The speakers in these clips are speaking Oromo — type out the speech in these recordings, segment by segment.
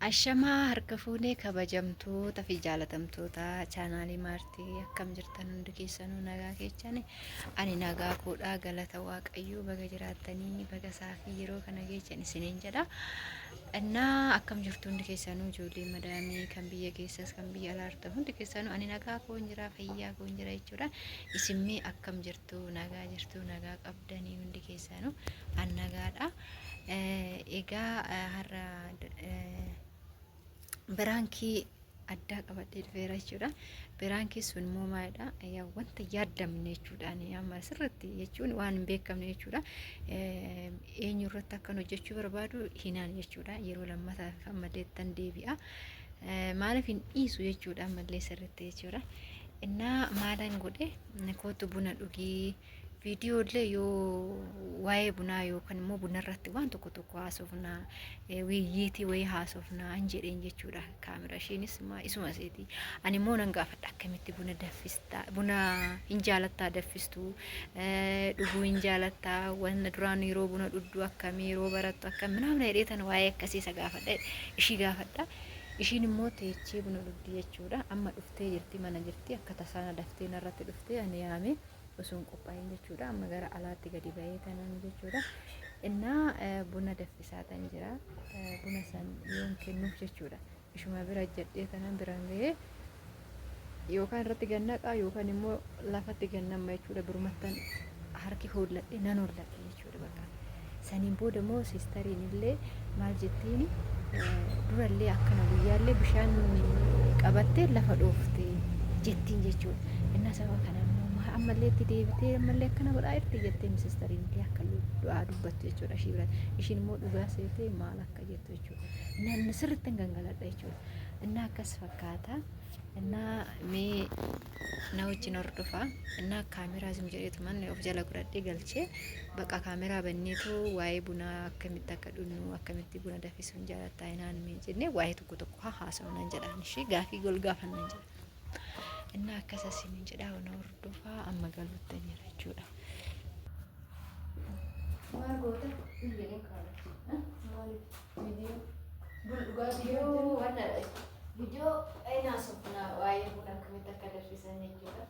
Ashamaa harka fuunee kabajamtoota fi jaalatamtoota chaanaalii Maartii akkam jirtan hundi keessanuu nagaa keessanii ani nagaa koodhaa galata waaqayyoo baga jiraattanii baga saafii yeroo kana geessan isiniin jedha. Innaa akkam jirtu hundi keessanuu ijoollee madaamii kan biyya keessas kan biyya alaa jirtan hundi keessanuu ani nagaa koon jira fayyaa koon jira jechuudha. Isinmee akkam jirtu nagaa qabdanii hundi keessanuu an nagaadha. Egaa har'a Biraankii addaa qabadhee dhufeera jechuudha. Biraankii sun immoo maalidha? Wanta yaadamne jechuudha. Amma sirriitti jechuun waan hin beekamne jechuudha. Eenyu irratti akkan hojjechuu barbaadu hinaan jechuudha. Yeroo lammataaf ammallee tan deebi'a. Maaliif hin dhiisu jechuudha ammallee sirriitti jechuudha. Innaa maalan godhe kootu buna dhugii video le yo waa'ee bunaa yookaan immoo buna irratti waan tokko haasofna wiyyiti wayii haasofna jedheen jechuudha. Kaamera ishiinis isuma seeti. Ani immoo nan gaafadha akkamitti buna danfista buna hin jaalattaa danfistu dhuguu hin jaalattaa waan duraan yeroo buna dhuddu akkamii yeroo barattu akkam namna hedheetan waa'ee akkasii isa gaafadha ishii gaafadha. Ishiin immoo teechee buna dhugdi jechuudha. Amma dhuftee jirti mana jirti akka tasaana daftee narratti dhuftee ani yaame osoo hin qophaa'in jechuudha. Amma gara alaatti gadi ba'ee tanan jechuudha. Innaa buna danfisaa tan jira. Buna san yoon kennuuf jechuudha. Ishuma bira jedhee tanan biraan ga'ee yookaan irratti gannaqaa yookaan immoo lafatti gannamma jechuudha. Birumattan harki hoolladhee nan hoolladhe jechuudha bakka. Saniin booda immoo sistariin illee maal jettiin durallee akkana guyyaallee bishaan qabattee lafa dhoofte jettiin jechuudha. Innaa sababa kanaan ammallee itti deebitee ammallee akkana godhaa jirti jettee sistariin illee akka du'aa dubbattu jechuudha ishii biratti. Ishiin immoo dhugaa seetee maal akka jettu jechuudha. Innaan sirriitti hin gangaladha jechuudha. Innaa akkas fakkaata. Innaa mee na wajjin hordofaa. Innaa kaameraa zim jedheetu manni of jala godhadhee galchee bakka kaameraa banneetu waa'ee bunaa akkamitti akka dhugnu akkamitti buna danfisuu jaalattaa inaan mee jennee waa'ee tokko haasofnaan jedhaan ishee gaafii golgaafannaan jedha. Innaa akkasas hin jedhaa ona hordofaa amma galuutti jira jechuudha. Maal goota illee kaara. Video wanna video ina sofna waa'ee buna akkamitti akka danfisan jechuudha.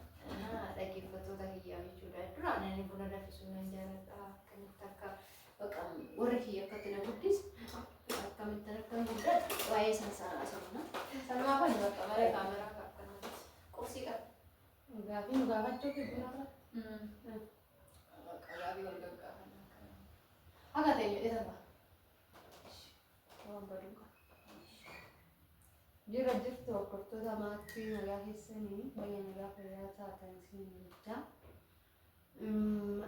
Dhaggeeffattoota kiyyaa jechuudha. Duraan ani buna danfisuu nan jaaladha akkamitti akka bakka warri kiyya akkatti na guddis akkamitti akka guddadhu waa'ee sana asofna. Sanumaa kan bakka mara kaameraa Kursi kan, gaafii nu gaafachuu fi buna kana. Gaafii wal gaggaafa. Akka ta'e jedhee sama. Waan baduuqa. Jira jirtu hordoftoota maatii nagaa keessanii baay'ee nagaa fayyaa taatan isin jecha.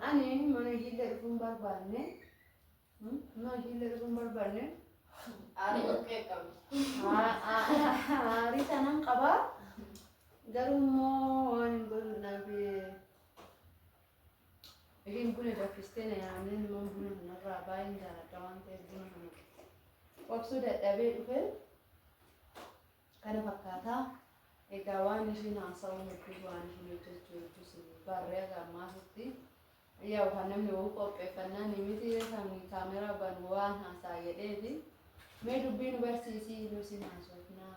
Ani mana ijoollee dhufuun barbaanne. Aarii bakkee qabu. Aarii sanan qabaa. Garummoo waan godhuudhaaf isheen buna danfistee na yaamneen immoo buna kanarraa baay'een jaaladha waan ta'eef buna kana obsuu dadhabee dhufe kana fakkaataa. Egaa waan isheen haasa'uu hedduu waan isheen hojjechuu barree gammaasutti yaa waan namni wuu qopheeffannaan miti kan kaameraa banu waan haasaa jedheeti mee dubbii nu barsiisii nu si haasofnaa.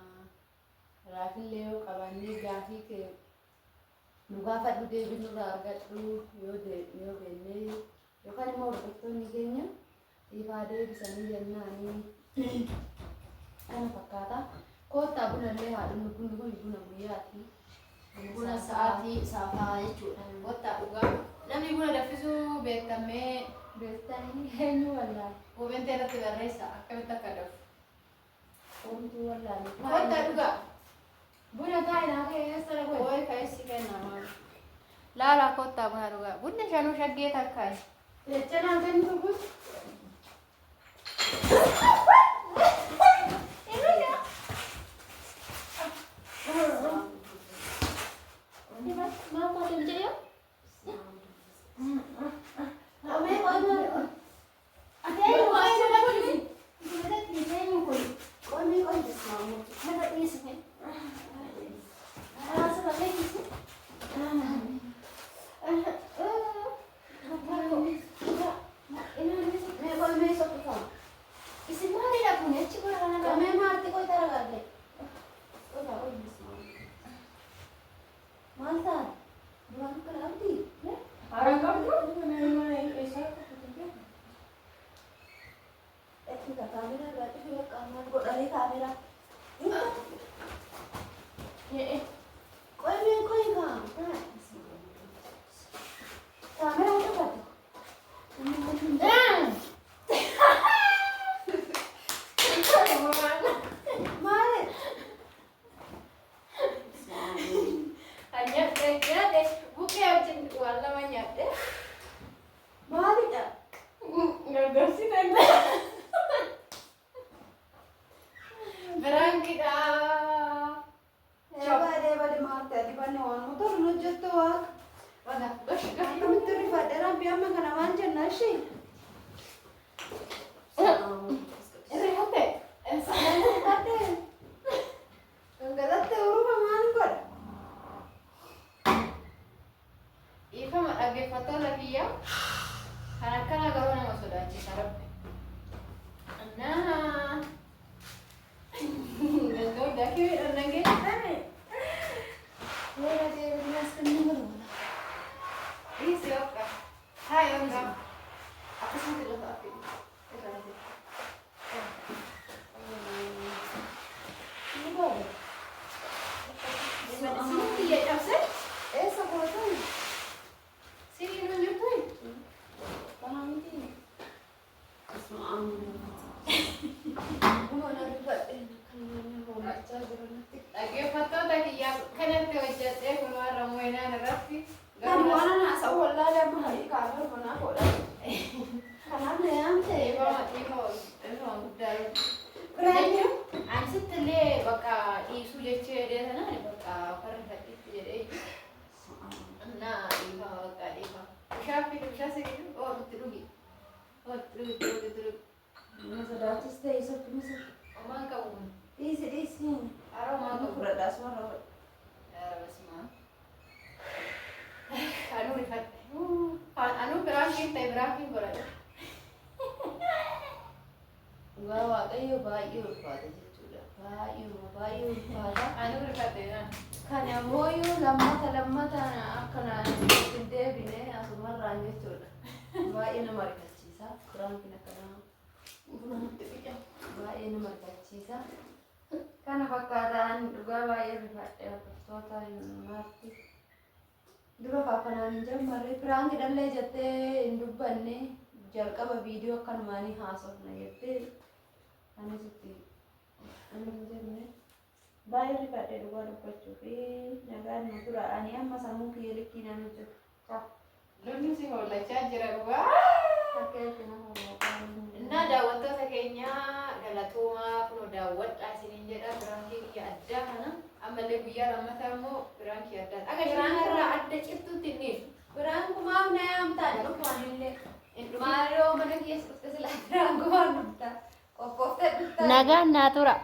Raafillee yoo qabanne gaafii kee nu gaafadhu deebii nurraa argadhu yoo beenne yookaan immoo hordoftoonni keenya ifaa deebisanii jennaanii kana fakkaata. Koottaa bunallee haadhuun kun buna guyyaati. Buna sa'aatii saafaa jechuudha. Koottaa dhugaa namni buna danfisuu beektanii eenyu wallaahi. Koomenti irratti barreessa akkamitti akka danfu. Koomtuu wallaahi. Koottaa dhugaa. Buna taa'inaa keessa dhabu. Ooyi ka'eessi kennaa maali? Laalaa koottaa buna dhugaa. Bunni shanuu shaggee takkaayi. Jechanaan kan dhugu. dhaggeeffattoota kiyyaa kanatti hojjedhee kun warra mo'inaan irratti kan waan haasa'u wallaalee amma hojii kaafee manaa godha. Kanaaf na yaamte dhiifama guddaa jechuun ansitti illee bakka dhiisuu jechuu jedhee sanaan bakka farri fadhiitti jedhee na dhiifama bakka dhiifama bishaan seetu oolutti dhugi na sodaachis ta'e isatti misa omaan qabu dhiisi aromaan qabu fudhadhaas warra godha. Bismillah. Anu rifat. Anu berakhir berada. Gua waaqayyo baay'ee ulfaata jechuudha. Baay'ee ulfaata. Anu rifat ya. Kanamooyyuu lammata akkanaan hin deebine asumarraan jechuudha. Baay'ee nama rifachiisa. Quraantiin akkanaa baay'ee nama rifachiisa. Kana fakkaataan dhugaa baay'ee rifadhe hordoftoota maatti. Dura akkanaan hin jammarre piraanki dhallee jettee hin dubbanne jalqaba viidiyoo akkanumaanii haasofna jettee anis itti hin jenne baay'ee rifadhe dhugaa dubbachuu fi nagaan nu tura ani amma sammuu kiyya likkii nan hojjetu. Lolli si hollachaa jira dhugaa. Innaa daawwattoota keenya galatoomaa kunoo daawwadhaa isiniin jedha biraankii kiyya addaa kana ammallee guyyaa lammataa immoo biraankii addaa akka jiraan irraa adda ciftuutti hin dhiisu. Biraankumaaf na yaamtaan dhufaanillee maaloo mana keessa dhufte silaa biraankumaan dhufta qophooftee dhufta. Nagaan naa tura.